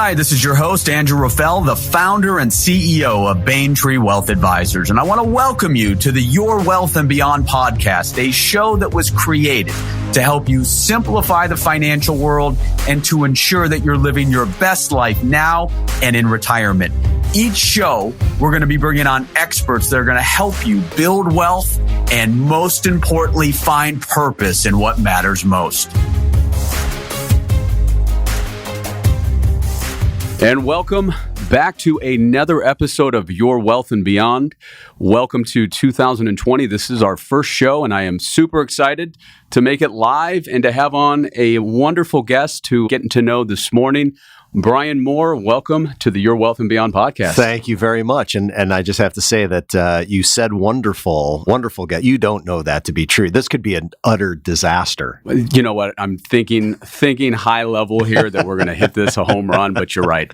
Hi, this is your host, Andrew Raffel, the founder and CEO of Baintree Wealth Advisors. And I want to welcome you to the Your Wealth and Beyond podcast, a show that was created to help you simplify the financial world and to ensure that you're living your best life now and in retirement. Each show, we're going to be bringing on experts that are going to help you build wealth and, most importantly, find purpose in what matters most. And welcome back to another episode of Your Wealth and Beyond. Welcome to 2020. This is our first show, and I am super excited to make it live and to have on a wonderful guest to get to know this morning. Brian Mohr, welcome to the Your Wealth and Beyond podcast. Thank you very much. And I just have to say that you said wonderful guest. You don't know that to be true. This could be an utter disaster. You know what? I'm thinking high level here that we're going to hit this a home run, but you're right.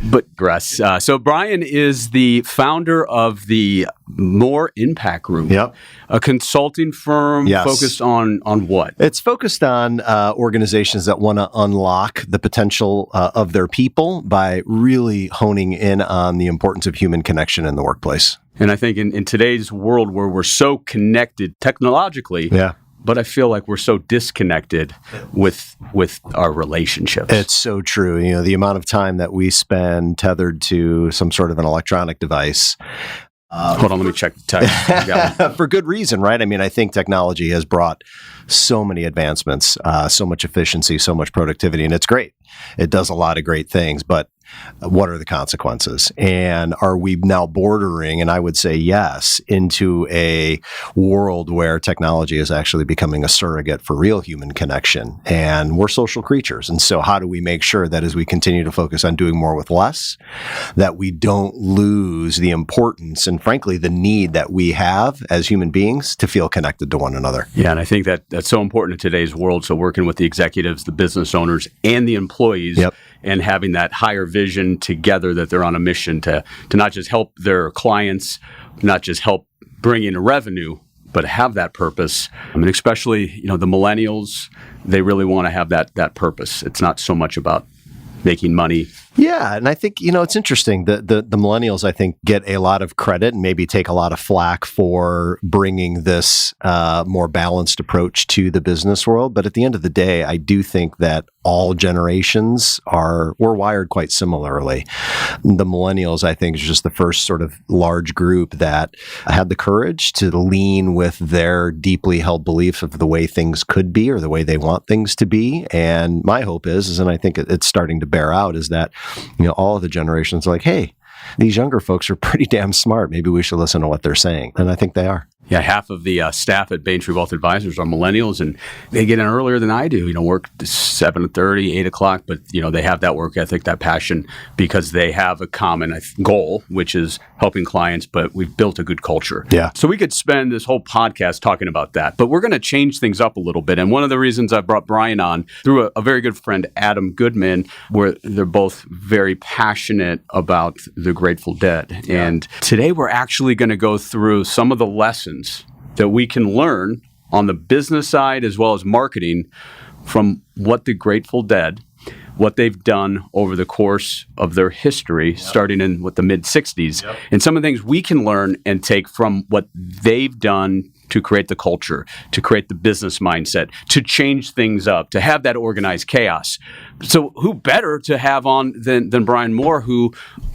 But so Brian is the founder of the Mohr Impact Group, a consulting firm focused on what? It's focused on organizations that want to unlock the potential of their people by really honing in on the importance of human connection in the workplace. And I think in today's world where we're so connected technologically, but I feel like we're so disconnected with our relationships. It's so true. You know, the amount of time that we spend tethered to some sort of an electronic device. Hold on, let me check the text. For good reason, right? I mean, I think technology has brought so many advancements, so much efficiency, so much productivity, and it's great. It does a lot of great things, but what are the consequences? And are we now bordering, and I would say yes, into a world where technology is actually becoming a surrogate for real human connection? And we're social creatures. And so how do we make sure that as we continue to focus on doing more with less, that we don't lose the importance and frankly, the need that we have as human beings to feel connected to one another? Yeah, and I think that's so important in today's world. So working with the executives, the business owners, and the employees, and having that higher vision together that they're on a mission to not just help their clients, not just help bring in revenue, but have that purpose. I mean, especially, the millennials, they really want to have that purpose. It's not so much about making money. Yeah, and I think, it's interesting. The millennials, I think, get a lot of credit and maybe take a lot of flack for bringing this more balanced approach to the business world. But at the end of the day, I do think that all generations were wired quite similarly. The millennials, I think, is just the first sort of large group that had the courage to lean with their deeply held beliefs of the way things could be or the way they want things to be. And my hope is, and I think it's starting to bear out, is that all of the generations are like, hey, these younger folks are pretty damn smart. Maybe we should listen to what they're saying. And I think they are. Yeah, half of the staff at Baintree Wealth Advisors are millennials, and they get in earlier than I do. Work 7:30, 8 o'clock, but they have that work ethic, that passion, because they have a common goal, which is helping clients. But we've built a good culture. Yeah. So we could spend this whole podcast talking about that, but we're going to change things up a little bit. And one of the reasons I brought Brian on through a very good friend, Adam Goodman, where they're both very passionate about the Grateful Dead. Yeah. And today we're actually going to go through some of the lessons that we can learn on the business side as well as marketing from what the Grateful Dead, what they've done over the course of their history, starting in the mid-'60s, and some of the things we can learn and take from what they've done to create the culture, to create the business mindset, to change things up, to have that organized chaos. So who better to have on than Brian Mohr, who,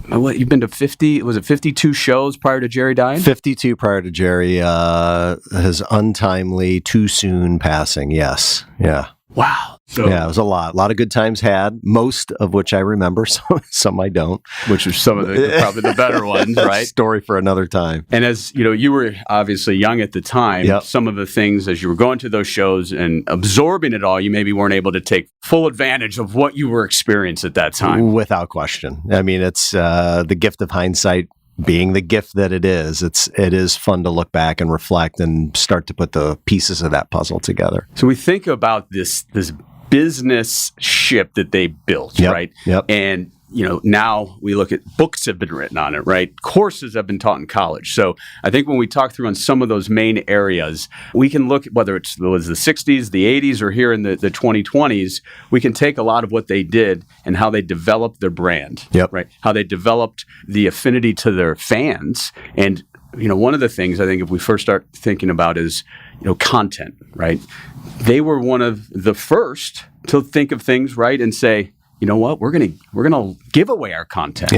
you've been to 52 shows prior to Jerry dying? 52 prior to Jerry, his untimely, too soon passing, yes. Yeah. Wow. So, yeah, it was a lot of good times had, most of which I remember, some I don't. Which are some of probably the better ones, right? Story for another time. And as you were obviously young at the time, some of the things as you were going to those shows and absorbing it all, you maybe weren't able to take full advantage of what you were experiencing at that time. Without question. I mean, it's the gift of hindsight. Being the gift that it is fun to look back and reflect and start to put the pieces of that puzzle together. So we think about this business ship that they built, right? Yep. And now we look at books have been written on it, right? Courses have been taught in college. So I think when we talk through on some of those main areas, we can look at whether it was the 60s, the 80s, or here in the 2020s, we can take a lot of what they did and how they developed their brand, right? How they developed the affinity to their fans. And, one of the things I think if we first start thinking about is, content, right? They were one of the first to think of things, right, and say, you know what, we're gonna give away our content.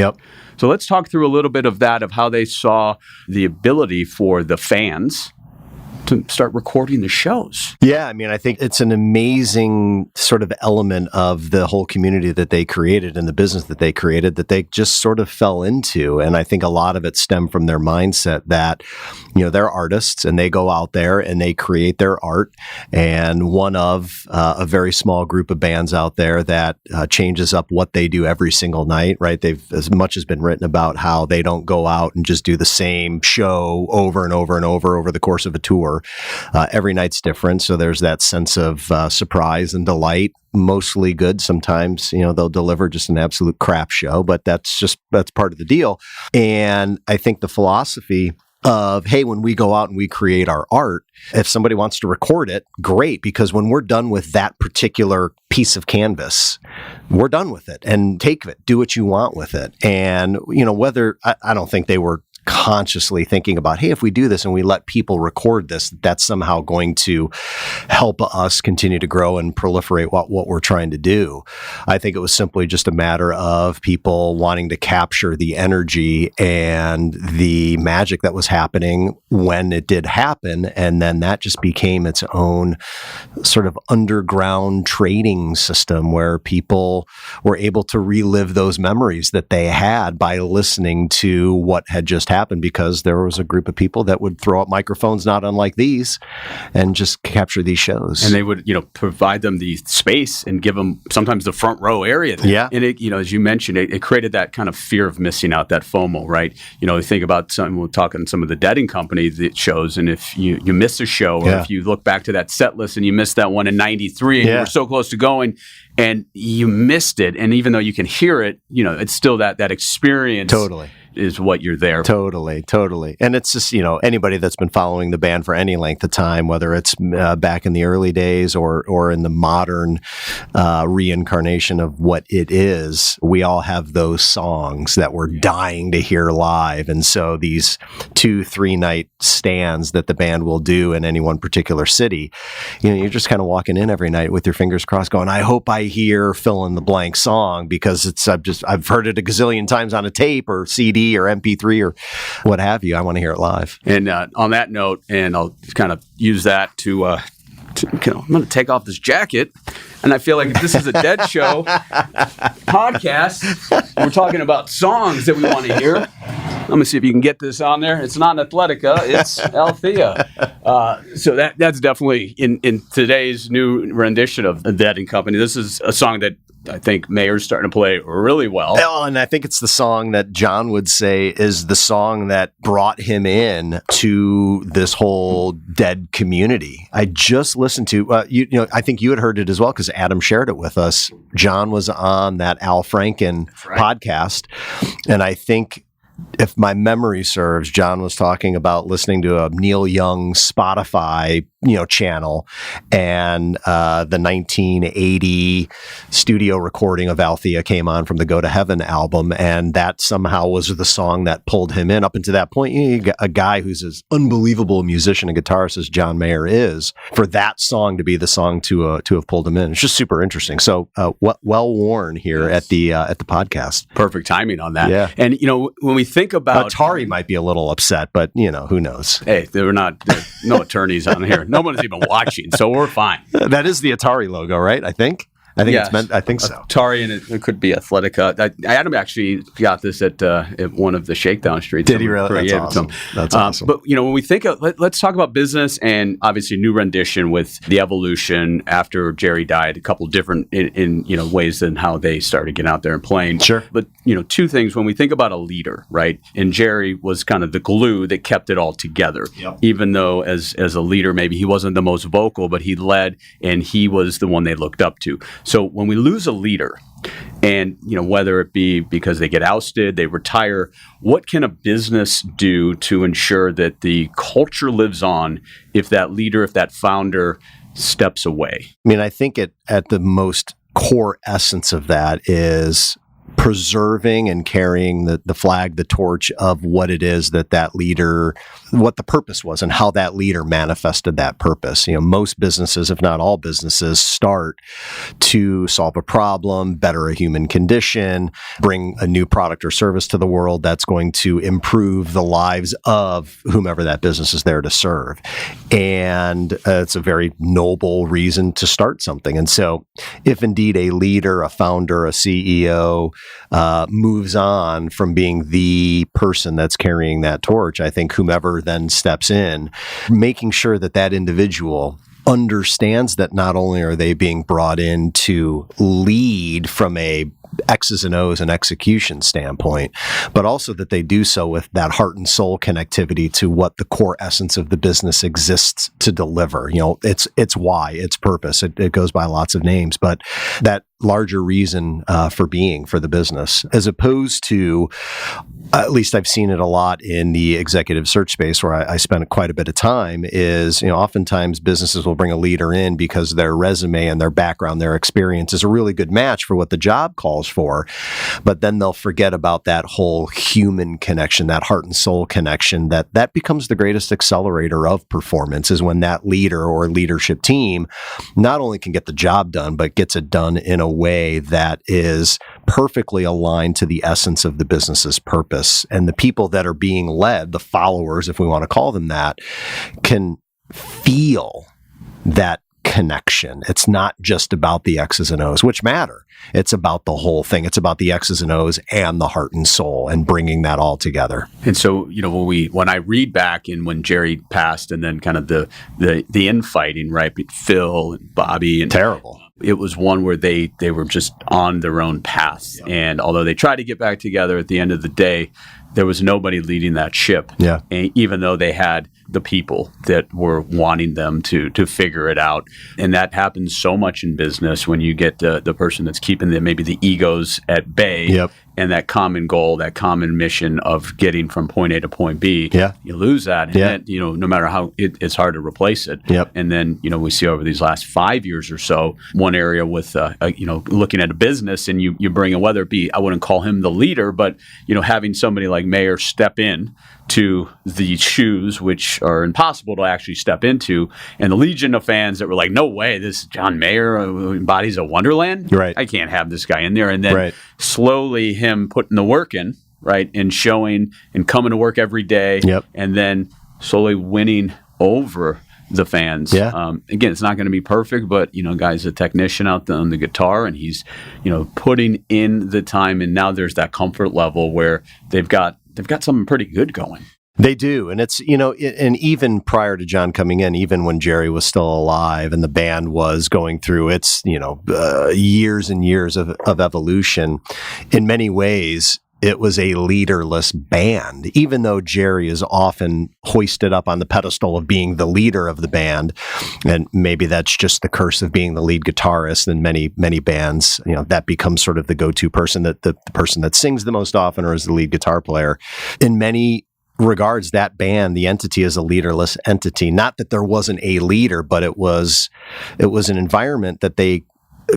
So let's talk through a little bit of that, of how they saw the ability for the fans to start recording the shows. Yeah, I think it's an amazing sort of element of the whole community that they created and the business that they created that they just sort of fell into. And I think a lot of it stemmed from their mindset that, they're artists and they go out there and they create their art. And one of a very small group of bands out there that changes up what they do every single night, right? As much has been written about how they don't go out and just do the same show over and over and over the course of a tour. Every night's different, so there's that sense of surprise and delight. Mostly good. Sometimes, they'll deliver just an absolute crap show, but that's part of the deal. And I think the philosophy of, hey, when we go out and we create our art, if somebody wants to record it, great, because when we're done with that particular piece of canvas, we're done with it, and take it, do what you want with it. And, whether, I don't think they were consciously thinking about, hey, if we do this and we let people record this, that's somehow going to help us continue to grow and proliferate what we're trying to do. I think it was simply just a matter of people wanting to capture the energy and the magic that was happening when it did happen. And then that just became its own sort of underground trading system where people were able to relive those memories that they had by listening to what had just happened, because there was a group of people that would throw up microphones not unlike these and just capture these shows. And they would, provide them the space and give them sometimes the front row area there. Yeah. And it, as you mentioned, it created that kind of fear of missing out, that FOMO, right? You think about we're talking some of the Deadhead Company that shows, and if you miss a show, or if you look back to that set list and you missed that one in '93 and you were so close to going and you missed it, and even though you can hear it, it's still that experience. Totally. Is what you're there for. Totally. And it's just, anybody that's been following the band for any length of time, whether it's back in the early days or in the modern reincarnation of what it is, we all have those songs that we're dying to hear live. And so these 2-3 night stands that the band will do in any one particular city, you're just kind of walking in every night with your fingers crossed going, I hope I hear fill in the blank song, because I've heard it a gazillion times on a tape or CD or MP3 or what have you. I want to hear it live. And on that note, and I'll kind of use that to I'm going to take off this jacket, and I feel like if this is a Dead Show podcast, we're talking about songs that we want to hear. Let me see if you can get this on there. It's not Athletica, it's Althea. So that's definitely in today's new rendition of the Deadhead Company. This is a song that I think Mohr's starting to play really well. Oh, and I think it's the song that John would say is the song that brought him in to this whole Dead community. I just listened to, I think you had heard it as well because Adam shared it with us. John was on that Al Franken podcast, and I think, if my memory serves, John was talking about listening to a Neil Young Spotify, channel, and the 1980 studio recording of Althea came on from the Go to Heaven album, and that somehow was the song that pulled him in. Up until that point, you got a guy who's as unbelievable a musician and guitarist as John Mohr is, for that song to be the song to have pulled him in. It's just super interesting. So well worn here at the podcast. Perfect timing on that. Yeah. And when we think about Atari might be a little upset, but who knows? Hey, there are no attorneys on here. No one's even watching, so we're fine. That is the Atari logo, right? I think it's meant. I think so. Atari, and it could be Athletica. Adam actually got this at one of the Shakedown Streets. Did he really? That's awesome. That's awesome. But when we think of, let's talk about business and obviously new rendition with the evolution after Jerry died. A couple different in ways than how they started getting out there and playing. Sure. But two things when we think about a leader, right? And Jerry was kind of the glue that kept it all together. Yep. Even though as a leader, maybe he wasn't the most vocal, but he led and he was the one they looked up to. So when we lose a leader, And, whether it be because they get ousted, they retire, what can a business do to ensure that the culture lives on if that leader, if that founder steps away? I mean, I think at the most core essence of that is preserving and carrying the flag, the torch of what it is that leader, what the purpose was and how that leader manifested that purpose. Most businesses, if not all businesses, start to solve a problem, better a human condition, bring a new product or service to the world that's going to improve the lives of whomever that business is there to serve. And it's a very noble reason to start something. And so if indeed a leader, a founder, a CEO, moves on from being the person that's carrying that torch, I think whomever then steps in, making sure that individual understands that not only are they being brought in to lead from a X's and O's and execution standpoint, but also that they do so with that heart and soul connectivity to what the core essence of the business exists to deliver. It's why, its purpose. It goes by lots of names, but that larger reason for being for the business, as opposed to, at least I've seen it a lot in the executive search space where I spent quite a bit of time, is, oftentimes businesses will bring a leader in because their resume and their background, their experience is a really good match for what the job calls for. But then they'll forget about that whole human connection, that heart and soul connection, that becomes the greatest accelerator of performance, is when that leader or leadership team not only can get the job done, but gets it done in a way that is perfectly aligned to the essence of the business's purpose. And the people that are being led, the followers, if we want to call them that, can feel that connection. It's not just about the X's and O's, which matter. It's about the whole thing. It's about the X's and O's and the heart and soul and bringing that all together. And so, when I read back in when Jerry passed and then kind of the infighting, right, Phil and Bobby and terrible. It was one where they were just on their own path. Yep. And although they tried to get back together, at the end of the day, there was nobody leading that ship. Yeah. And even though they had the people that were wanting them to figure it out. And that happens so much in business when you get the person that's keeping maybe the egos at bay. Yep. And that common goal, that common mission of getting from point A to point B, you lose that. And then, no matter how it's hard to replace it. Yep. And then, we see over these last 5 years or so, one area with, looking at a business and you bring in, whether it be, I wouldn't call him the leader, but, having somebody like Mohr step in to the shoes, which are impossible to actually step into, and the legion of fans that were like, no way, this John Mohr embodies a wonderland. Right. I can't have this guy in there. And then slowly him putting the work in, right, and showing and coming to work every day, and then slowly winning over the fans. Again, it's not going to be perfect, but guy's a technician out there on the guitar, and he's putting in the time, and now there's that comfort level where they've got something pretty good going. They do. And it's, and even prior to John coming in, even when Jerry was still alive and the band was going through its, years and years of evolution, in many ways, it was a leaderless band, even though Jerry is often hoisted up on the pedestal of being the leader of the band. And maybe that's just the curse of being the lead guitarist in many, many bands. That becomes sort of the go-to person, that the person that sings the most often or is the lead guitar player. In many regards, that band, the entity, is a leaderless entity. Not that there wasn't a leader, but it was an environment that they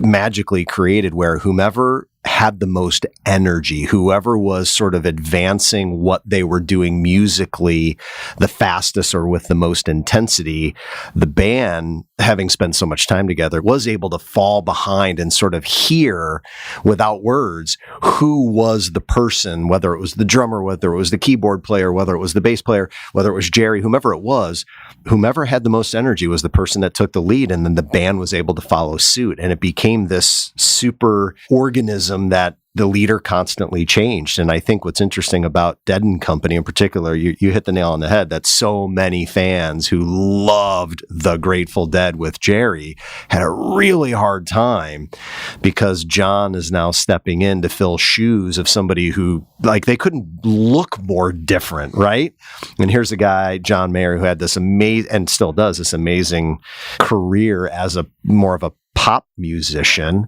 magically created where whomever had the most energy, whoever was sort of advancing what they were doing musically the fastest or with the most intensity, the band, having spent so much time together, was able to fall behind and sort of hear without words who was the person, whether it was the drummer, whether it was the keyboard player, whether it was the bass player, whether it was Jerry, whomever it was, whomever had the most energy was the person that took the lead, and then the band was able to follow suit. And it became this super organism that the leader constantly changed. And I think what's interesting about Dead & Company in particular, you hit the nail on the head, that so many fans who loved the Grateful Dead with Jerry had a really hard time because John is now stepping in to fill shoes of somebody who, like, they couldn't look more different, right? And here's a guy, John Mohr, who had this amazing, and still does, this amazing career as a more of a pop musician,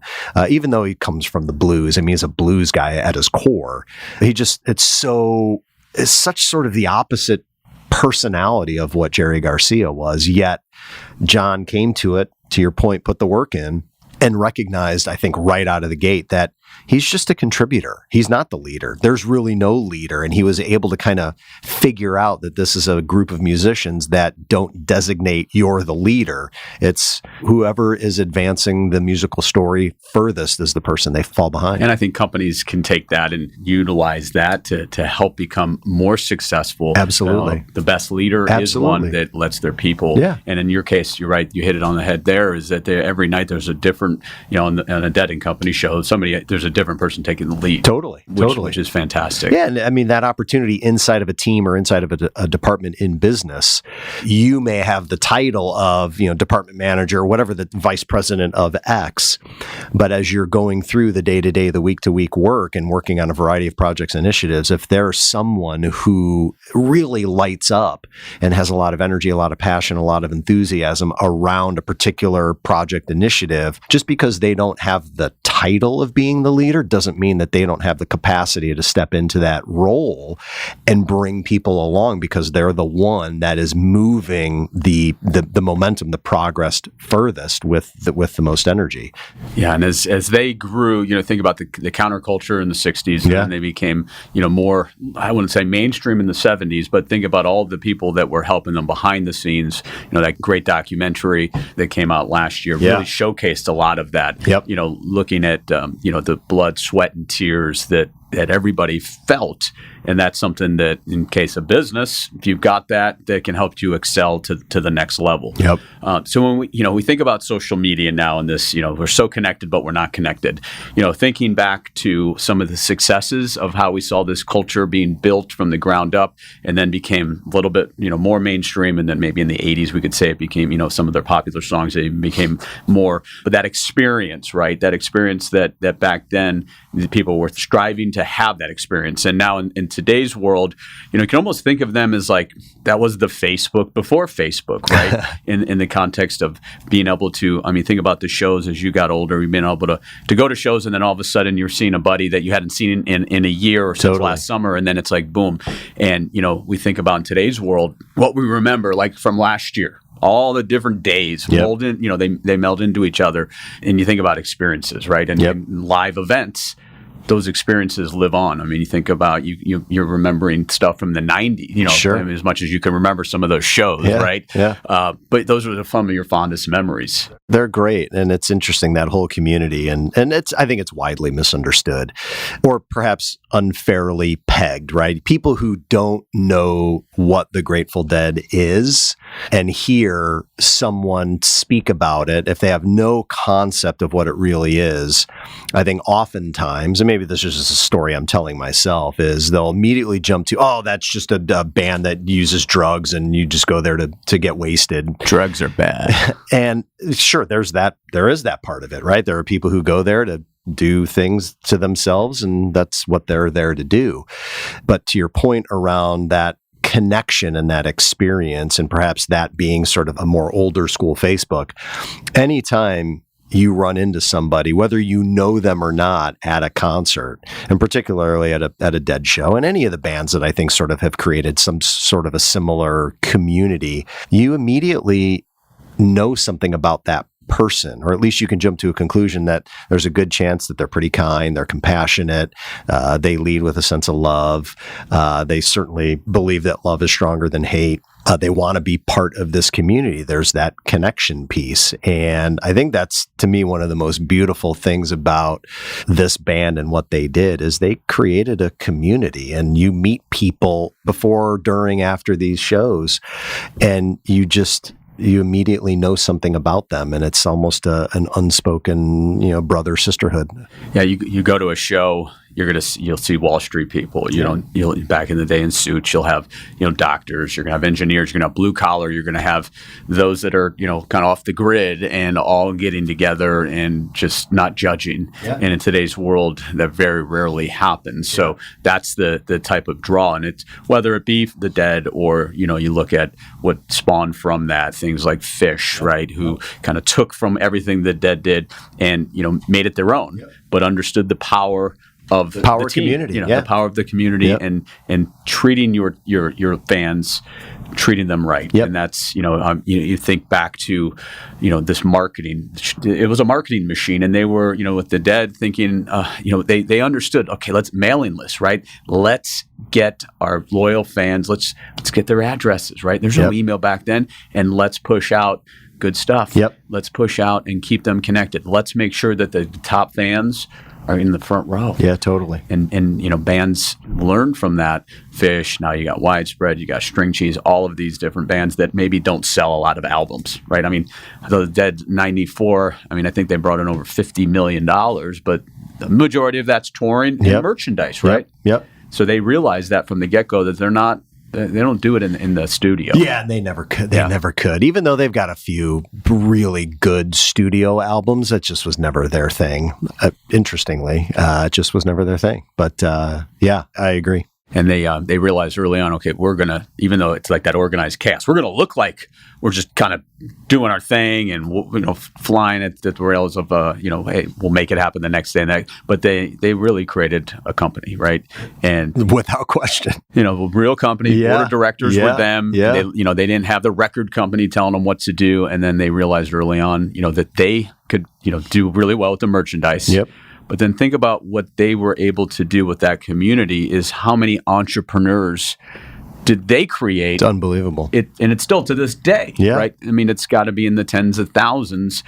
even though he comes from the blues. I mean, he's a blues guy at his core. It's such sort of the opposite personality of what Jerry Garcia was. Yet John came to it, to your point, put the work in, and recognized, I think, right out of the gate that he's just a contributor. He's not the leader. There's really no leader. And he was able to kind of figure out that this is a group of musicians that don't designate you're the leader. It's whoever is advancing the musical story furthest is the person they fall behind. And I think companies can take that and utilize that to help become more successful. Absolutely. The best leader is one that lets their people. Yeah. And in your case, you're right. You hit it on the head there, is that every night there's a different, on a Deadhead company show, there's a different person taking the lead. Totally. Which is fantastic. Yeah. And I mean, that opportunity inside of a team or inside of a department in business, you may have the title of, department manager, or whatever, the vice president of X. But as you're going through the day-to-day, the week-to-week work and working on a variety of projects and initiatives, if there's someone who really lights up and has a lot of energy, a lot of passion, a lot of enthusiasm around a particular project initiative, just because they don't have the title of being the leader doesn't mean that they don't have the capacity to step into that role and bring people along, because they're the one that is moving the momentum, the progress furthest with the most energy. Yeah, and as they grew, think about the counterculture in the 60s, and they became, more, I wouldn't say mainstream in the 70s, but think about all the people that were helping them behind the scenes. That great documentary that came out last year really showcased a lot of that. Yep. Looking at the blood, sweat, and tears that everybody felt. And that's something that, in case of business, if you've got that can help you excel to the next level. Yep. So when we think about social media now and this, we're so connected, but we're not connected. Thinking back to some of the successes of how we saw this culture being built from the ground up, and then became a little bit, more mainstream. And then maybe in the 80s, we could say it became, some of their popular songs, they became more. But that experience, right? That experience that back then, the people were striving to have that experience. And now in today's world, you can almost think of them as like that was the Facebook before Facebook, right? in the context of being able to, think about the shows as you got older, you've been able to go to shows, and then all of a sudden you're seeing a buddy that you hadn't seen in a year or since last summer, and then it's like boom. And we think about in today's world what we remember, like from last year. All the different days mold in, they meld into each other, and you think about experiences, right? And live events. Those experiences live on. You think about you're remembering stuff from the 90s, sure. As much as you can remember some of those shows, right? Yeah. But those are some of your fondest memories. They're great. And it's interesting, that whole community. And I think it's widely misunderstood, or perhaps unfairly pegged, right? People who don't know what the Grateful Dead is and hear someone speak about it, if they have no concept of what it really is, I think oftentimes, and maybe this is just a story I'm telling myself, is they'll immediately jump to, oh, that's just a band that uses drugs and you just go there to get wasted. Drugs are bad. And sure, there is that part of it, right? There are people who go there to do things to themselves, and that's what they're there to do. But to your point around that connection and that experience, and perhaps that being sort of a more older school Facebook, anytime you run into somebody, whether you know them or not, at a concert, and particularly at a Dead show, and any of the bands that I think sort of have created some sort of a similar community, you immediately know something about that person, or at least you can jump to a conclusion that there's a good chance that they're pretty kind, they're compassionate, they lead with a sense of love, they certainly believe that love is stronger than hate. They want to be part of this community. There's that connection piece. And I think that's, to me, one of the most beautiful things about this band and what they did is they created a community, and you meet people before, during, after these shows, and you immediately know something about them, and it's almost an unspoken, brother sisterhood. Yeah, you go to a show, you'll see Wall Street people. You'll back in the day in suits. You'll have doctors. You're gonna have engineers. You're gonna have blue collar. You're gonna have those that are kind of off the grid and all getting together and just not judging. Yeah. And in today's world, that very rarely happens. Yeah. So that's the type of draw, and it's whether it be the Dead or you look at what spawned from that, things like Fish, right? Who kind of took from everything the Dead did and made it their own, but understood the power of the team, community, the power of the community, and treating your fans, treating them right. And that's you think back to this marketing. It was a marketing machine, and they were with the Dead thinking they understood. Okay, let's mailing list, right? Let's get our loyal fans. Let's get their addresses, right? There's no email back then, and let's push out good stuff. Let's push out and keep them connected. Let's make sure that the top fans are in the front row. Yeah, totally. And bands learn from that. Fish, now you got Widespread, you got String Cheese, all of these different bands that maybe don't sell a lot of albums, right? I mean, the Dead 94, I think they brought in over $50 million, but the majority of that's touring and merchandise, right? Yep. So they realized that from the get-go that they don't do it in the studio. Yeah, and they never could. They never could. Even though they've got a few really good studio albums, that just was never their thing. Interestingly, it just was never their thing. But I agree. And they realized early on, okay, we're going to, even though it's like that organized chaos, we're going to look like we're just kind of doing our thing and, flying at the rails of, hey, we'll make it happen the next day. But they really created a company, right? And without question, a real company, board of directors were them. Yeah. They didn't have the record company telling them what to do. And then they realized early on, that they could, do really well with the merchandise. Yep. But then think about what they were able to do with that community is how many entrepreneurs did they create? It's unbelievable. And it's still to this day, right? It's got to be in the tens of thousands,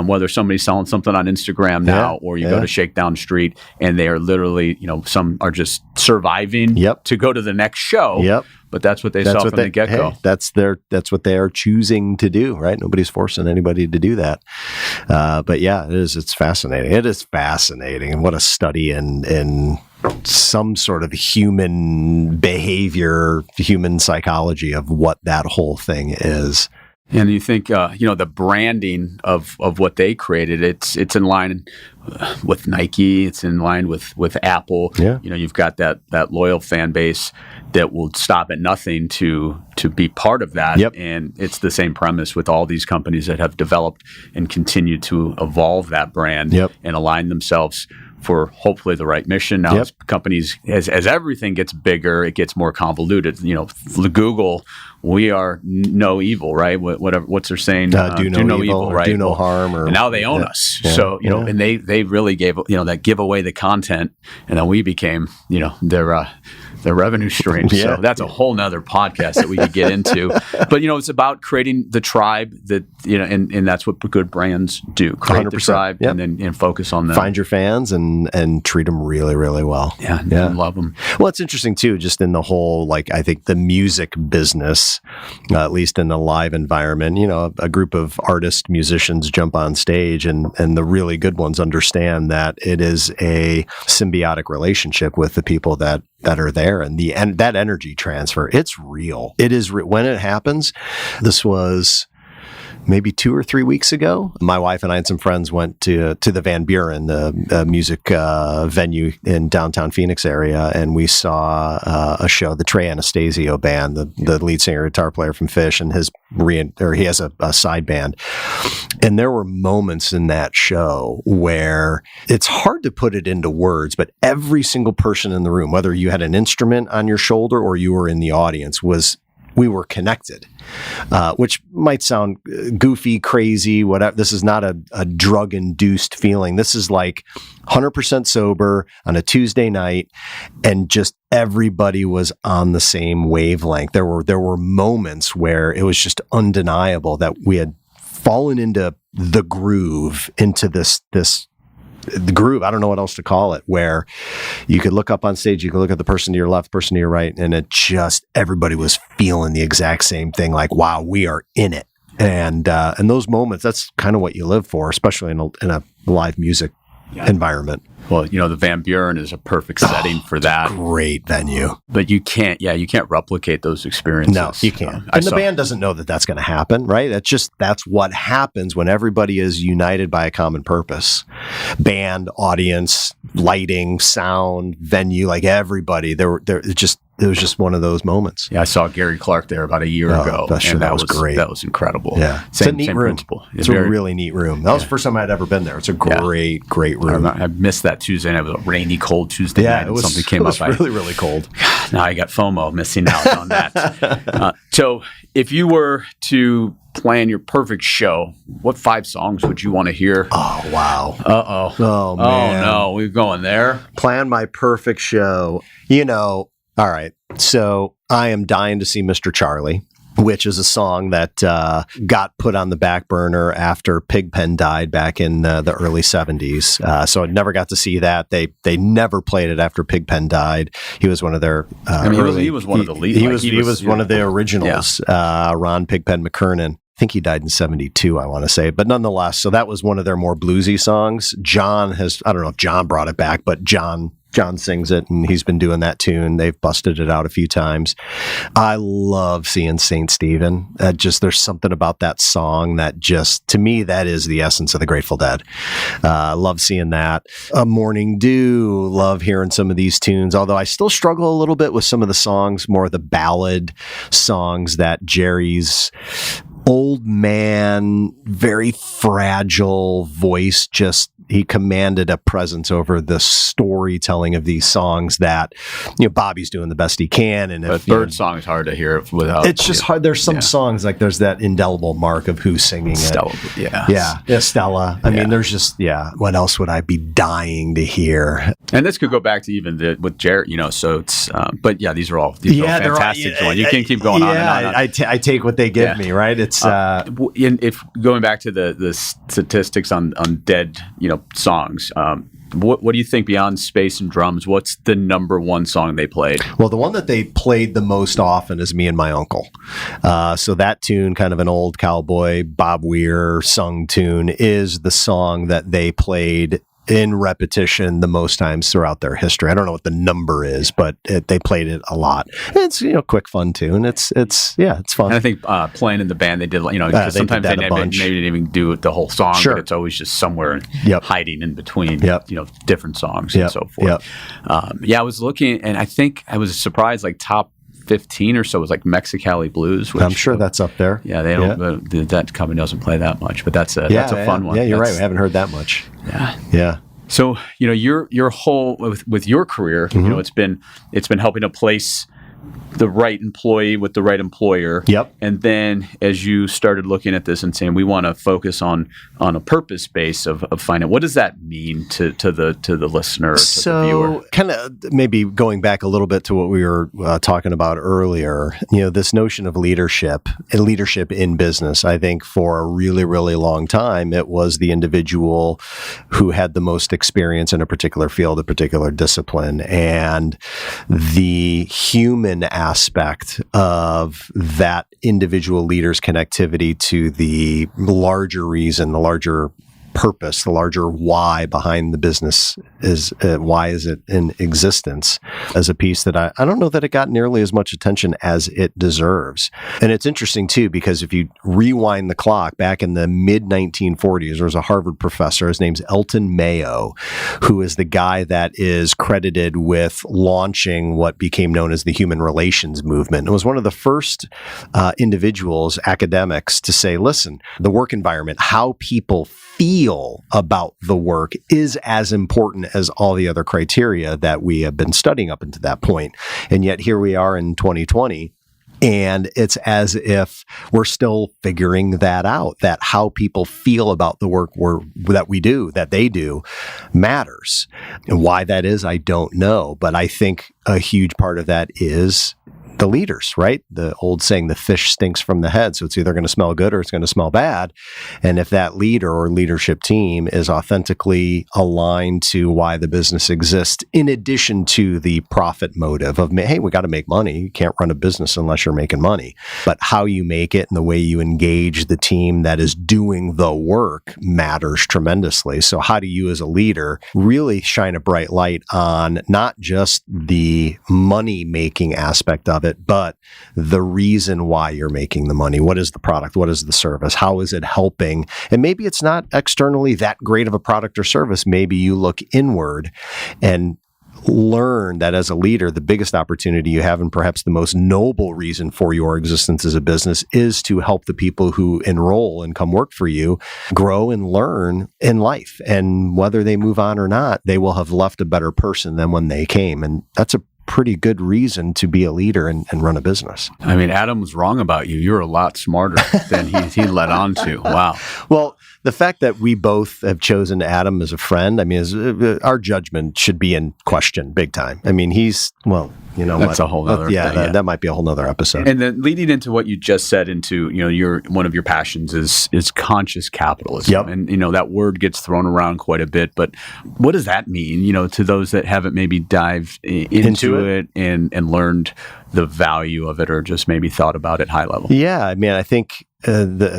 whether somebody's selling something on Instagram now or you go to Shakedown Street and they are literally, some are just surviving to go to the next show. Yep. But that's what they saw from the get-go. Hey, that's what they are choosing to do, right? Nobody's forcing anybody to do that. But yeah, it's fascinating. It is fascinating. And what a study in some sort of human behavior, human psychology of what that whole thing is. And you think, the branding of what they created, it's in line with Nike, it's in line with Apple. Yeah. You've got that loyal fan base that will stop at nothing to be part of that. Yep. And it's the same premise with all these companies that have developed and continue to evolve that brand and align themselves for hopefully the right mission. Now, as companies, as everything gets bigger, it gets more convoluted. Google, we are no evil, right? What's their saying? Do no evil, right? Do no harm. And now they own us. Yeah. So, and they really gave, that give away the content. And then we became, their revenue stream. So that's a whole nother podcast that we could get into. But, it's about creating the tribe that, and that's what good brands do. Create 100%. The tribe and then focus on them. Find your fans and treat them really, really well. Yeah. And love them. Well, it's interesting too, just in the whole, I think the music business, at least in the live environment, a group of artists, musicians jump on stage and the really good ones understand that it is a symbiotic relationship with the people that are there and that energy transfer. It's real. It is when it happens. This was maybe 2 or 3 weeks ago. My wife and I and some friends went to the Van Buren, the music venue in downtown Phoenix area, and we saw a show, the Trey Anastasio band, the lead singer, guitar player from Fish, and he has a side band. And there were moments in that show where it's hard to put it into words, but every single person in the room, whether you had an instrument on your shoulder or you were in the audience, we were connected, which might sound goofy, crazy, whatever. This is not a drug-induced feeling. This is like 100% sober on a Tuesday night, and just everybody was on the same wavelength. There were moments where it was just undeniable that we had fallen into the groove, into this the groove, I don't know what else to call it, where you could look up on stage, you could look at the person to your left, person to your right, and everybody was feeling the exact same thing, like, wow, we are in it. And those moments, that's kind of what you live for, especially in a live music environment. Well, the Van Buren is a perfect setting for that. Great venue. But you can't replicate those experiences. No, you can't. And the band doesn't know that that's going to happen, right? That's what happens when everybody is united by a common purpose. Band, audience, lighting, sound, venue, like everybody. It was just one of those moments. Yeah, I saw Gary Clark there about a year ago. And that was great. That was incredible. Yeah. It's a neat room. Principle. It's a really neat room. That was the first time I'd ever been there. It's a great room. I missed that Tuesday night. It was a rainy, cold Tuesday night. Something came up. It was really cold. Now I got FOMO missing out on that. So if you were to plan your perfect show, what 5 songs would you want to hear? Oh, wow. Uh-oh. Oh, man. Oh, no. We're going there. Plan my perfect show. All right. So I am dying to see Mr. Charlie, which is a song that got put on the back burner after Pigpen died back in the early 70s. So I never got to see that. They never played it after Pigpen died. He was one of their he was one of the lead. He was one of the originals, Ron Pigpen McKernan. I think he died in 72, I want to say. But nonetheless, so that was one of their more bluesy songs. I don't know if John brought it back, but John sings it, and he's been doing that tune. They've busted it out a few times. I love seeing St. Stephen. There's something about that song that to me, that is the essence of the Grateful Dead. Love seeing that. Morning Dew. Love hearing some of these tunes, although I still struggle a little bit with some of the songs, more of the ballad songs that Jerry's old man, very fragile voice, he commanded a presence over the storytelling of these songs that, Bobby's doing the best he can. And but third song is hard to hear without. It's just hard. There's some songs, like there's that indelible mark of who's singing Stella, it. Yeah, Stella. I mean, there's what else would I be dying to hear? And this could go back to even with Jared, so it's, but yeah, these are all fantastic. You can't keep going on and on. I take what they give me, right? It's, if going back to the statistics on Dead, songs, what do you think beyond Space and Drums? What's the number one song they played? Well, the one that they played the most often is Me and My Uncle. So that tune, kind of an old cowboy Bob Weir sung tune, is the song that they played in repetition the most times throughout their history. I don't know what the number is, but they played it a lot. It's quick, fun tune. It's fun. And I think playing in the band, they did sometimes they maybe didn't even do the whole song, but it's always just somewhere hiding in between different songs and so forth. I was looking, and I think I was surprised, like top 15 or so was like Mexicali Blues, which I'm sure that's up there. Yeah, they don't. That company doesn't play that much, but that's a fun one. Yeah, you're right. We haven't heard that much. Yeah. So your whole with your career, it's been helping to place the right employee with the right employer. Yep. And then as you started looking at this and saying we want to focus on a purpose base of finding, what does that mean to the listener, to the viewer? Kind of maybe going back a little bit to what we were talking about earlier, this notion of leadership in business. I think for a really, really long time, it was the individual who had the most experience in a particular field, a particular discipline, and the human aspect of that individual leader's connectivity to the larger reason, the larger purpose, the larger why behind the business is why is it in existence, as a piece that I don't know that it got nearly as much attention as it deserves. And it's interesting too, because if you rewind the clock back in the mid 1940s, there was a Harvard professor, his name's Elton Mayo, who is the guy that is credited with launching what became known as the human relations movement. It was one of the first individuals, academics, to say, listen, the work environment, how people feel about the work is as important as all the other criteria that we have been studying up until that point. And yet here we are in 2020, and it's as if we're still figuring that out, that how people feel about the work that they do matters. And why that is, I don't know. But I think a huge part of that is the leaders, right? The old saying, the fish stinks from the head. So it's either going to smell good or it's going to smell bad. And if that leader or leadership team is authentically aligned to why the business exists, in addition to the profit motive of, hey, we got to make money. You can't run a business unless you're making money. But how you make it and the way you engage the team that is doing the work matters tremendously. So how do you as a leader really shine a bright light on not just the money-making aspect of it, but the reason why you're making the money? What is the product? What is the service? How is it helping? And maybe it's not externally that great of a product or service. Maybe you look inward and learn that as a leader, the biggest opportunity you have and perhaps the most noble reason for your existence as a business is to help the people who enroll and come work for you grow and learn in life. And whether they move on or not, they will have left a better person than when they came. And that's a pretty good reason to be a leader and run a business. I mean, Adam was wrong about you. You're a lot smarter than he led on to. Wow. Well, the fact that we both have chosen Adam as a friend, I mean, our judgment should be in question big time. I mean, that's a whole other thing. That might be a whole nother episode. And then leading into what you just said into, one of your passions is conscious capitalism. Yep. And, that word gets thrown around quite a bit, but what does that mean, to those that haven't maybe dived into it and learned the value of it or just maybe thought about it high level? Yeah. I mean, I think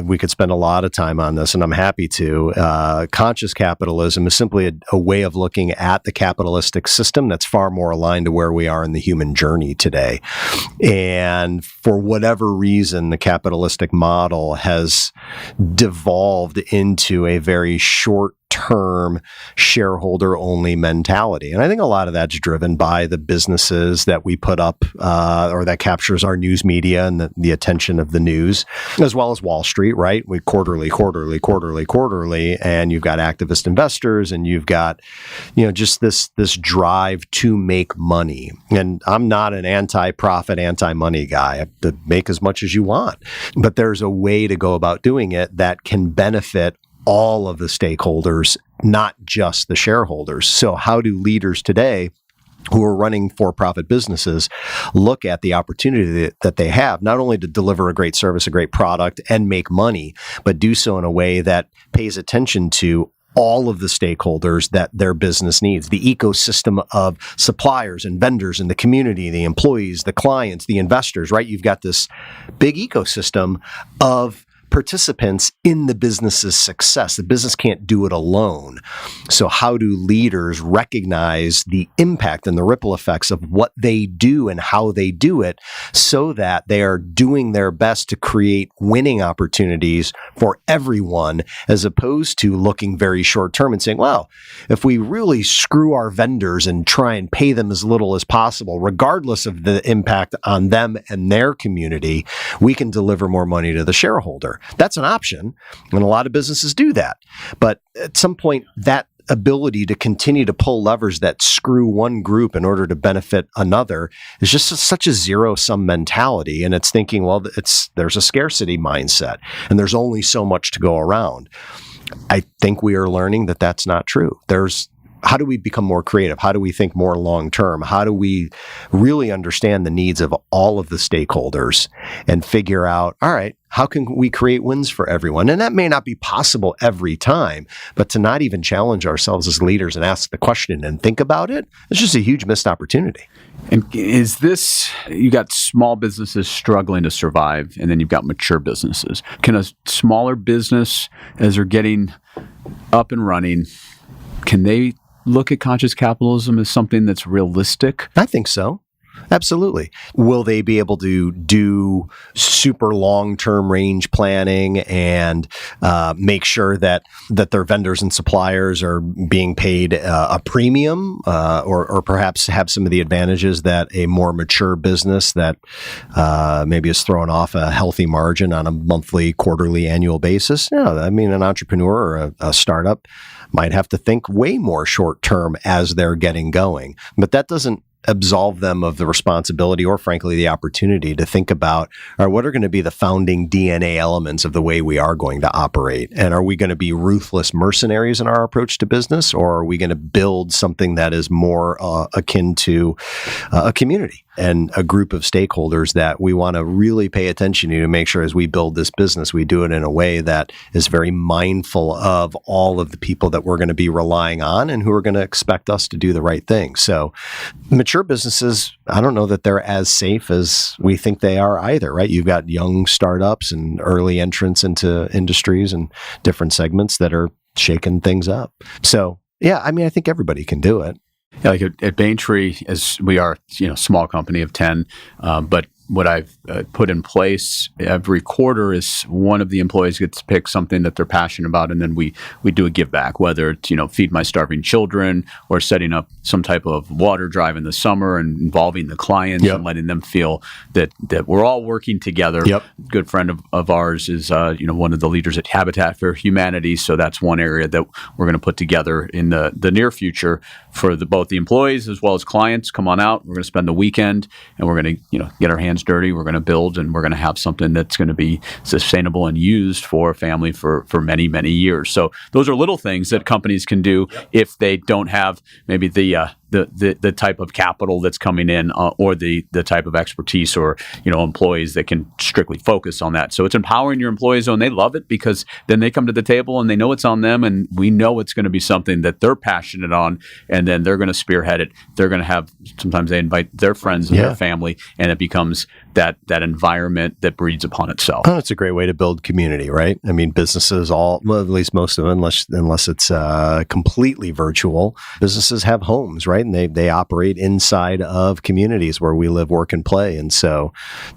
we could spend a lot of time on this, and I'm happy to. Conscious capitalism is simply a way of looking at the capitalistic system that's far more aligned to where we are in the human journey today. And for whatever reason, the capitalistic model has devolved into a very short-term shareholder-only mentality. And I think a lot of that's driven by the businesses that we put up or that captures our news media and the attention of the news, as well as Wall Street, right? We quarterly, and you've got activist investors and you've got, just this drive to make money. And I'm not an anti-profit, anti-money guy. I have to make as much as you want. But there's a way to go about doing it that can benefit all of the stakeholders, not just the shareholders. So how do leaders today who are running for-profit businesses look at the opportunity that they have, not only to deliver a great service, a great product, and make money, but do so in a way that pays attention to all of the stakeholders that their business needs, the ecosystem of suppliers and vendors and the community, the employees, the clients, the investors, right? You've got this big ecosystem of participants in the business's success. The business can't do it alone. So how do leaders recognize the impact and the ripple effects of what they do and how they do it so that they are doing their best to create winning opportunities for everyone, as opposed to looking very short term and saying, well, if we really screw our vendors and try and pay them as little as possible, regardless of the impact on them and their community, we can deliver more money to the shareholder. That's an option, and a lot of businesses do that. But at some point, that ability to continue to pull levers that screw one group in order to benefit another is just such a zero-sum mentality. And it's thinking, well, there's a scarcity mindset, and there's only so much to go around. I think we are learning that that's not true. How do we become more creative? How do we think more long-term? How do we really understand the needs of all of the stakeholders and figure out, all right, how can we create wins for everyone? And that may not be possible every time, but to not even challenge ourselves as leaders and ask the question and think about it, it's just a huge missed opportunity. And you got small businesses struggling to survive, and then you've got mature businesses. Can a smaller business, as they're getting up and running, can they look at conscious capitalism as something that's realistic? I think so. Absolutely. Will they be able to do super long-term range planning and make sure that their vendors and suppliers are being paid a premium or perhaps have some of the advantages that a more mature business that maybe is throwing off a healthy margin on a monthly, quarterly, annual basis? Yeah, I mean, an entrepreneur or a startup might have to think way more short-term as they're getting going. But that doesn't absolve them of the responsibility or frankly the opportunity to think about, all right, what are going to be the founding DNA elements of the way we are going to operate? And are we going to be ruthless mercenaries in our approach to business, or are we going to build something that is more akin to a community and a group of stakeholders that we want to really pay attention to make sure as we build this business, we do it in a way that is very mindful of all of the people that we're going to be relying on and who are going to expect us to do the right thing. So mature businesses, I don't know that they're as safe as we think they are either, right? You've got young startups and early entrants into industries and different segments that are shaking things up. So, yeah, I mean, I think everybody can do it. Yeah, like at Baintree, as we are, small company of 10, but what I've put in place every quarter is one of the employees gets to pick something that they're passionate about, and then we do a give back, whether it's feed my starving children or setting up some type of water drive in the summer and involving the clients and letting them feel that we're all working together. A good friend of ours is one of the leaders at Habitat for Humanity, so that's one area that we're going to put together in the near future for both the employees as well as clients. Come on out. We're going to spend the weekend and we're going to get our hands dirty. We're going to build and we're going to have something that's going to be sustainable and used for a family for many, many years. So those are little things that companies can do if they don't have maybe the type of capital that's coming in or the type of expertise or employees that can strictly focus on that. So it's empowering your employees, and they love it because then they come to the table and they know it's on them, and we know it's going to be something that they're passionate on, and then they're going to spearhead it. They're going to have, sometimes they invite their friends and their family, and it becomes that environment that breeds upon itself. Oh, it's a great way to build community, right? I mean, businesses at least most of them, unless it's completely virtual, businesses have homes, right? And they operate inside of communities where we live, work, and play. And so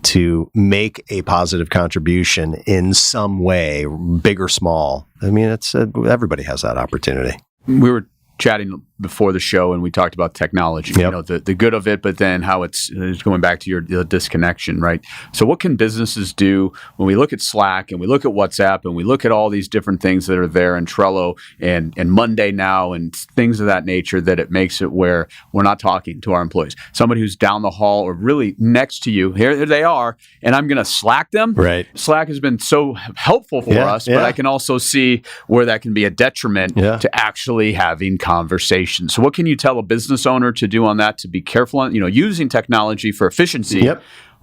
to make a positive contribution in some way, big or small, I mean, it's everybody has that opportunity. We were chatting before the show, and we talked about technology, the good of it, but then how it's going back to your disconnection, right? So what can businesses do when we look at Slack and we look at WhatsApp and we look at all these different things that are there in Trello and Monday Now and things of that nature, that it makes it where we're not talking to our employees. Somebody who's down the hall or really next to you, here they are, and I'm going to Slack them. Right. Slack has been so helpful for us, but I can also see where that can be a detriment to actually having conversations. So what can you tell a business owner to do on that, to be careful on, using technology for efficiency,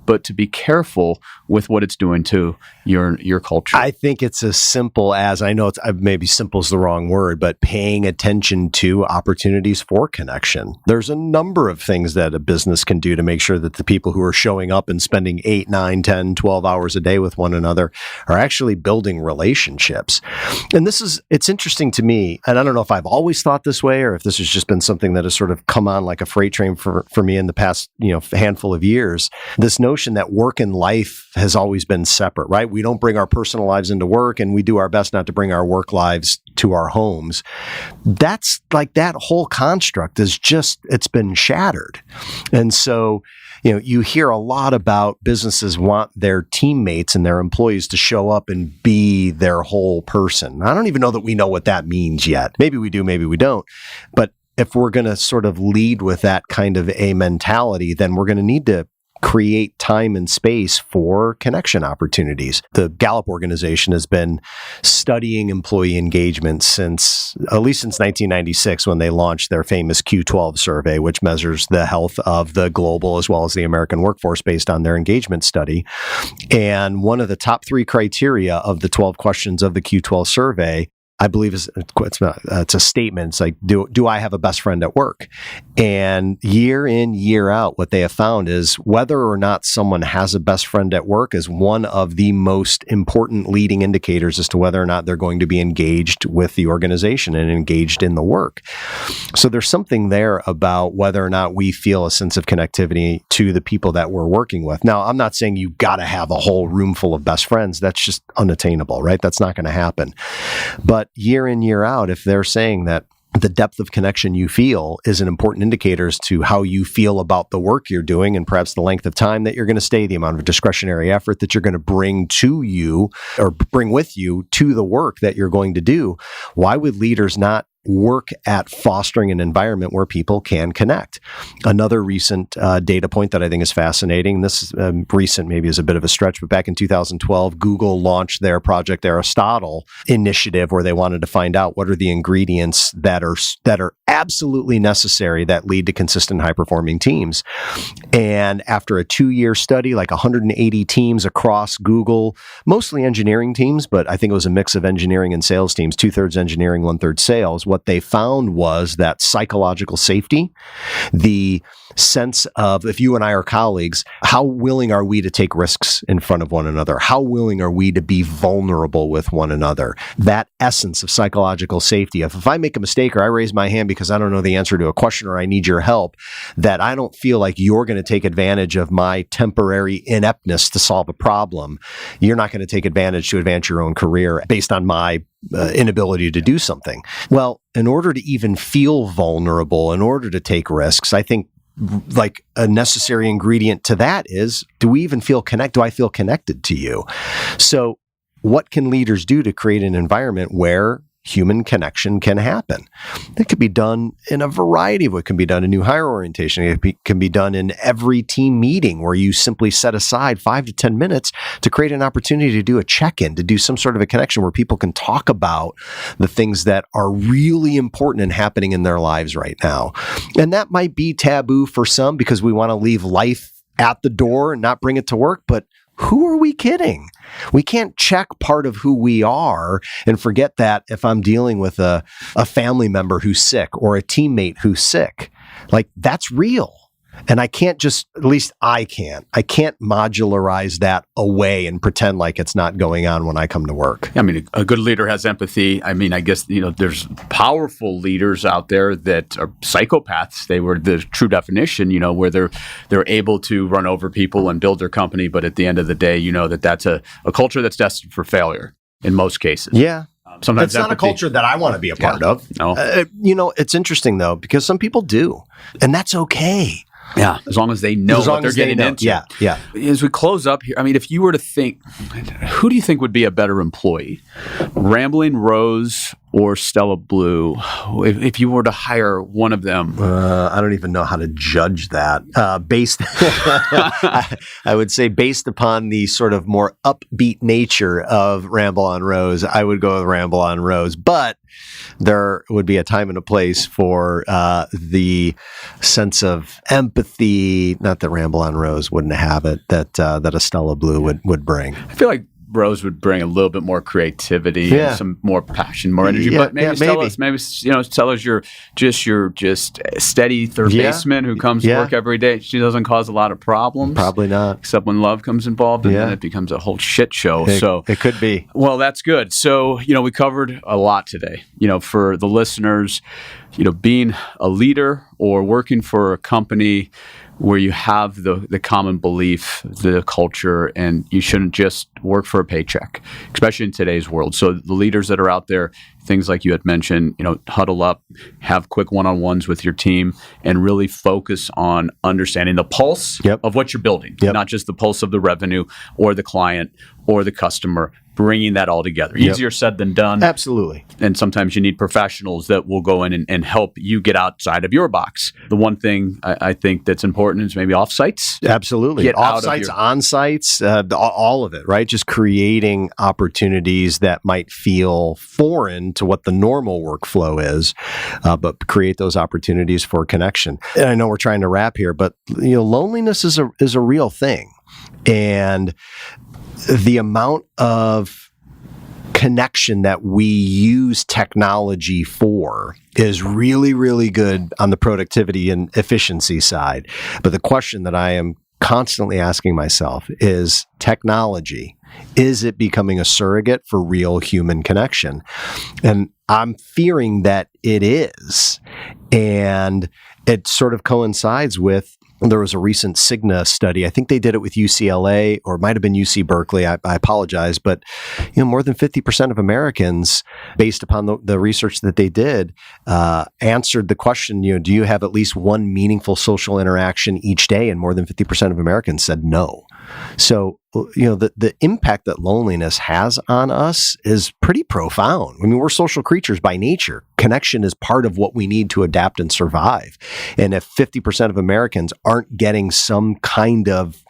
but to be careful with what it's doing to your culture? I think it's as simple as, I know maybe simple is the wrong word, but paying attention to opportunities for connection. There's a number of things that a business can do to make sure that the people who are showing up and spending 8, 9, 10, 12 hours a day with one another are actually building relationships. And it's interesting to me, and I don't know if I've always thought this way or if this has just been something that has sort of come on like a freight train for me in the past handful of years, this notion that work and life has always been separate, right? We don't bring our personal lives into work, and we do our best not to bring our work lives to our homes. That's like, that whole construct it's been shattered. And so, you hear a lot about businesses want their teammates and their employees to show up and be their whole person. I don't even know that we know what that means yet. Maybe we do, maybe we don't. But if we're going to sort of lead with that kind of a mentality, then we're going to need to create time and space for connection opportunities. The Gallup organization has been studying employee engagement at least since 1996, when they launched their famous Q12 survey, which measures the health of the global as well as the American workforce based on their engagement study. And one of the top 3 criteria of the 12 questions of the Q12 survey, I believe it's a statement. It's like, do I have a best friend at work? And year in, year out, what they have found is whether or not someone has a best friend at work is one of the most important leading indicators as to whether or not they're going to be engaged with the organization and engaged in the work. So there's something there about whether or not we feel a sense of connectivity to the people that we're working with. Now, I'm not saying you got to have a whole room full of best friends. That's just unattainable, right? That's not going to happen. But year in, year out, if they're saying that the depth of connection you feel is an important indicator as to how you feel about the work you're doing, and perhaps the length of time that you're going to stay, the amount of discretionary effort that you're going to bring to you or bring with you to the work that you're going to do, why would leaders not work at fostering an environment where people can connect. Another recent data point that I think is fascinating, this is recent, maybe is a bit of a stretch, but back in 2012, Google launched their Project Aristotle initiative where they wanted to find out what are the ingredients that are absolutely necessary that lead to consistent high-performing teams. And after a 2-year study, like 180 teams across Google, mostly engineering teams, but I think it was a mix of engineering and sales teams, 2/3 engineering, 1/3 sales. What they found was that psychological safety, the sense of, if you and I are colleagues, how willing are we to take risks in front of one another? How willing are we to be vulnerable with one another? That essence of psychological safety, if I make a mistake or I raise my hand because I don't know the answer to a question or I need your help, that I don't feel like you're going to take advantage of my temporary ineptness to solve a problem. You're not going to take advantage to advance your own career based on my inability to do something. Well, in order to even feel vulnerable, in order to take risks, I think like a necessary ingredient to that is, do we even feel do I feel connected to you? So what can leaders do to create an environment where human connection can happen? It could be done in a variety of ways. It can be done in new hire orientation. It can be done in every team meeting where you simply set aside 5 to 10 minutes to create an opportunity to do a check-in, to do some sort of a connection where people can talk about the things that are really important and happening in their lives right now. And that might be taboo for some because we want to leave life at the door and not bring it to work, but who are we kidding? We can't check part of who we are and forget that if I'm dealing with a family member who's sick or a teammate who's sick, like that's real. And I can't at least I can't modularize that away and pretend like it's not going on when I come to work. I mean, a good leader has empathy. I mean, I guess, there's powerful leaders out there that are psychopaths. They were the true definition, where they're able to run over people and build their company. But at the end of the day, that's a culture that's destined for failure in most cases. Yeah. Sometimes it's not a culture that I want to be a part of. No. It's interesting, though, because some people do. And that's okay. Yeah, as long as they know what they're getting into. Yeah. As we close up here, I mean, if you were to think, who do you think would be a better employee? Rambling Rose or Stella Blue? If you were to hire one of them? I don't even know how to judge that. I would say based upon the sort of more upbeat nature of Ramble on Rose, I would go with Ramble on Rose. But there would be a time and a place for the sense of empathy, not that Ramble on Rose wouldn't have it, that a Stella Blue would bring. I feel like Rose would bring a little bit more creativity and some more passion, more energy. But maybe Stella's your steady third baseman who comes to work every day. She doesn't cause a lot of problems. Probably not. Except when love comes involved, and then it becomes a whole shit show. It could be. Well, that's good. So, we covered a lot today. For the listeners, being a leader or working for a company where you have the common belief, the culture, and you shouldn't just work for a paycheck, especially in today's world. So the leaders that are out there, things like you had mentioned, huddle up, have quick one-on-ones with your team, and really focus on understanding the pulse of what you're building, not just the pulse of the revenue or the client or the customer, bringing that all together. Easier said than done. Absolutely. And sometimes you need professionals that will go in and help you get outside of your box. The one thing I think that's important is maybe offsites. Absolutely. Offsites, onsites, all of it, right? Just creating opportunities that might feel foreign to what the normal workflow is, but create those opportunities for connection. And I know we're trying to wrap here, but loneliness is a real thing. And the amount of connection that we use technology for is really, really good on the productivity and efficiency side. But the question that I am constantly asking myself is technology, is it becoming a surrogate for real human connection? And I'm fearing that it is. And it sort of coincides with, there was a recent Cigna study. I think they did it with UCLA, or it might have been UC Berkeley. I apologize. But more than 50% of Americans, based upon the research that they did, answered the question, do you have at least one meaningful social interaction each day? And more than 50% of Americans said no. So, the impact that loneliness has on us is pretty profound. I mean, we're social creatures by nature. Connection is part of what we need to adapt and survive. And if 50% of Americans aren't getting some kind of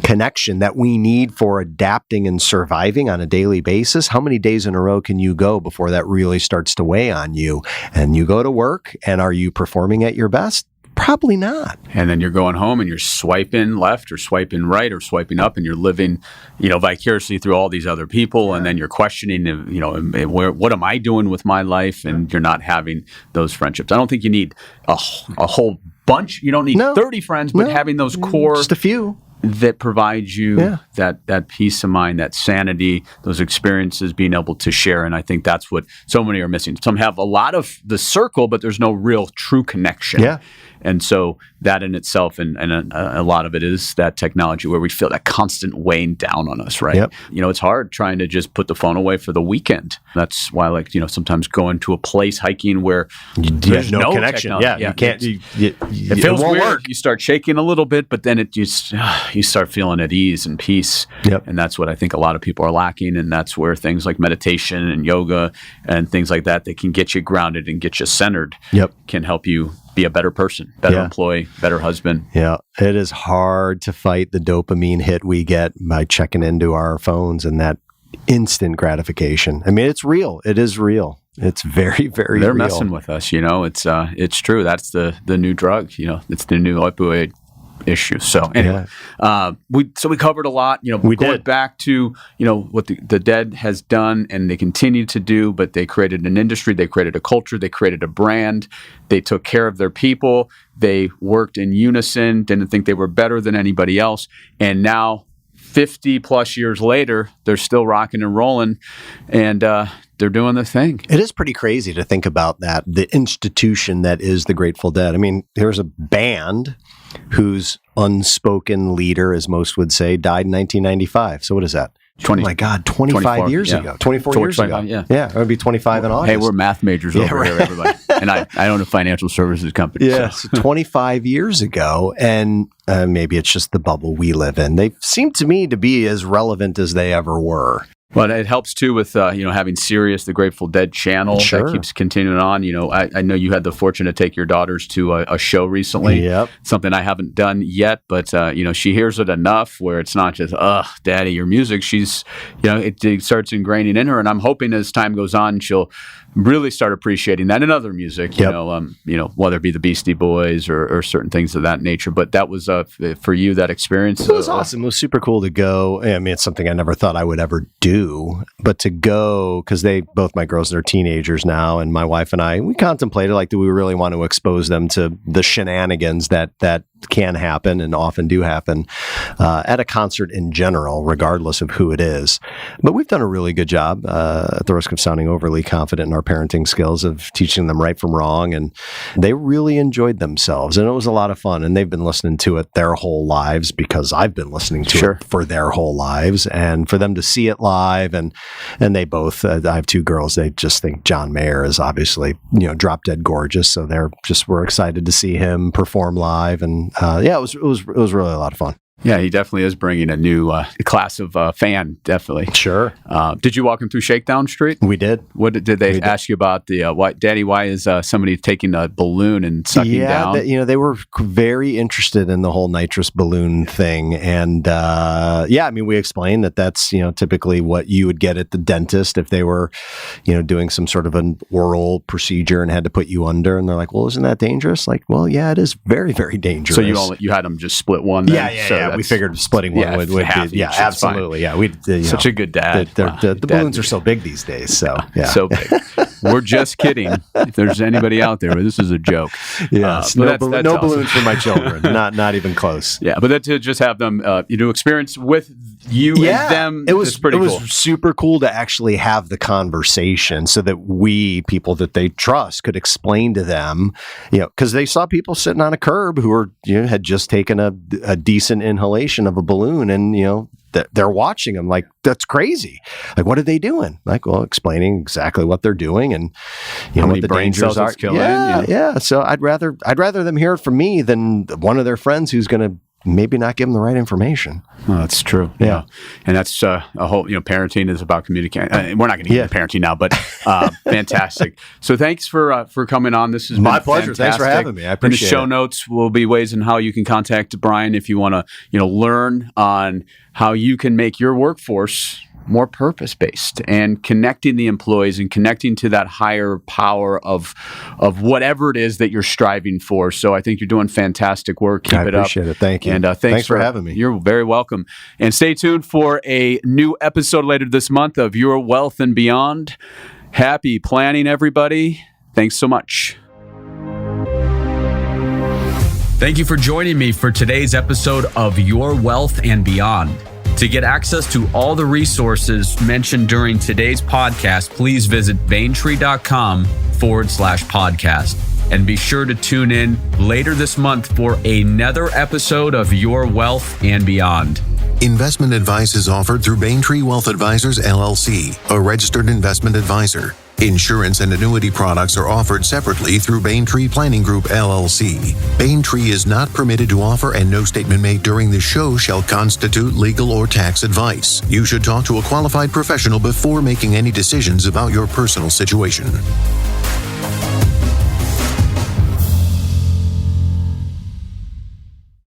connection that we need for adapting and surviving on a daily basis, how many days in a row can you go before that really starts to weigh on you? And you go to work, and are you performing at your best? Probably not. And then you're going home and you're swiping left or swiping right or swiping up, and you're living, vicariously through all these other people. And then you're questioning, what am I doing with my life? And you're not having those friendships. I don't think you need a whole bunch. You don't need 30 friends, but having those core, just a few, that provide you that peace of mind, that sanity, those experiences, being able to share. And I think that's what so many are missing. Some have a lot of the circle, but there's no real true connection. Yeah. And so that in itself, and a lot of it is that technology where we feel that constant weighing down on us, right? Yep. It's hard trying to just put the phone away for the weekend. That's why, sometimes going to a place hiking where there's no connection. Technology. You can't. It feels weird. Work. You start shaking a little bit, but then it just you start feeling at ease and peace. Yep. And that's what I think a lot of people are lacking. And that's where things like meditation and yoga and things like that can get you grounded and get you centered. Yep. Can help you be a better person, better employee, better husband. Yeah, it is hard to fight the dopamine hit we get by checking into our phones and that instant gratification. I mean, it's real. It is real. It's very, very They're real. messing with us, It's true. That's the new drug, It's the new opioid issue. So anyway, we covered a lot. We going did. back to what the Dead has done, and they continue to do. But they created an industry, they created a culture, they created a brand. They took care of their people. They worked in unison. Didn't think they were better than anybody else. And now, 50 plus years later, they're still rocking and rolling, and they're doing the thing. It is pretty crazy to think about that, the institution that is the Grateful Dead. I mean, there's a band whose unspoken leader, as most would say, died in 1995. So what is that? 20, oh my God, 25 years ago. 24 years ago. Yeah. It would be 25 in August. Hey, we're math majors over here, everybody. And I own a financial services company. Yeah, so 25 years ago, and maybe it's just the bubble we live in. They seem to me to be as relevant as they ever were. Well, it helps too with having Sirius, the Grateful Dead channel that keeps continuing on. I know you had the fortune to take your daughters to a show recently. Yep. Something I haven't done yet, but she hears it enough where it's not just Daddy, your music. She's it starts ingraining in her, and I'm hoping as time goes on she'll really start appreciating that in other music. Whether it be the Beastie Boys or certain things of that nature. But that was for you, that experience. It was awesome. It was super cool to go. I mean, it's something I never thought I would ever do, but to go, because both my girls are teenagers now, and my wife and I, we contemplated, do we really want to expose them to the shenanigans that can happen and often do happen at a concert in general, regardless of who it is. But we've done a really good job, at the risk of sounding overly confident in our parenting skills, of teaching them right from wrong. And they really enjoyed themselves. And it was a lot of fun. And they've been listening to it their whole lives because I've been listening to it for their whole lives. And for them to see it live, and they both, I have two girls, they just think John Mayer is obviously, drop dead gorgeous. So we're excited to see him perform live. And it was really a lot of fun. Yeah, he definitely is bringing a new class of fan, definitely. Sure. Did you walk him through Shakedown Street? We did. What did they ask you about why, Daddy, why is somebody taking a balloon and sucking down? They were very interested in the whole nitrous balloon thing. And we explained that's, typically what you would get at the dentist if they were, doing some sort of an oral procedure and had to put you under. And they're like, well, isn't that dangerous? Like, well, yeah, it is very, very dangerous. So you had them just split one then? Yeah, we figured splitting one would be, absolutely. Yeah, such a good dad. The balloons are so big these days. So so big. We're just kidding. If there's anybody out there, this is a joke. Yeah, no balloons for my children. Not even close. Yeah, but to just have them, experience with you and them. It was pretty cool. It was super cool to actually have the conversation so that we, people that they trust, could explain to them, because they saw people sitting on a curb who were, had just taken a decent inhalation of a balloon, and they're watching them like, that's crazy. Like, what are they doing? Like, well, explaining exactly what they're doing and what the dangers are. Killing, yeah. So I'd rather them hear it from me than one of their friends who's going to maybe not give them the right information. Well, that's true. Yeah. And that's a whole, parenting is about communicating. We're not going to get into parenting now, but fantastic. So thanks for coming on. This has been my pleasure. Fantastic. Thanks for having me. I appreciate it. In the show notes will be ways in how you can contact Brian if you want to, learn on how you can make your workforce more purpose-based and connecting the employees and connecting to that higher power of whatever it is that you're striving for. So I think you're doing fantastic work. Keep it up. I appreciate it. Thank you. And thanks for having me. You're very welcome. And stay tuned for a new episode later this month of Your Wealth and Beyond. Happy planning, everybody. Thanks so much. Thank you for joining me for today's episode of Your Wealth and Beyond. To get access to all the resources mentioned during today's podcast, please visit vaintree.com/podcast. And be sure to tune in later this month for another episode of Your Wealth and Beyond. Investment advice is offered through Baintree Wealth Advisors, LLC, a registered investment advisor. Insurance and annuity products are offered separately through Baintree Planning Group, LLC. Baintree is not permitted to offer, and no statement made during this show shall constitute legal or tax advice. You should talk to a qualified professional before making any decisions about your personal situation.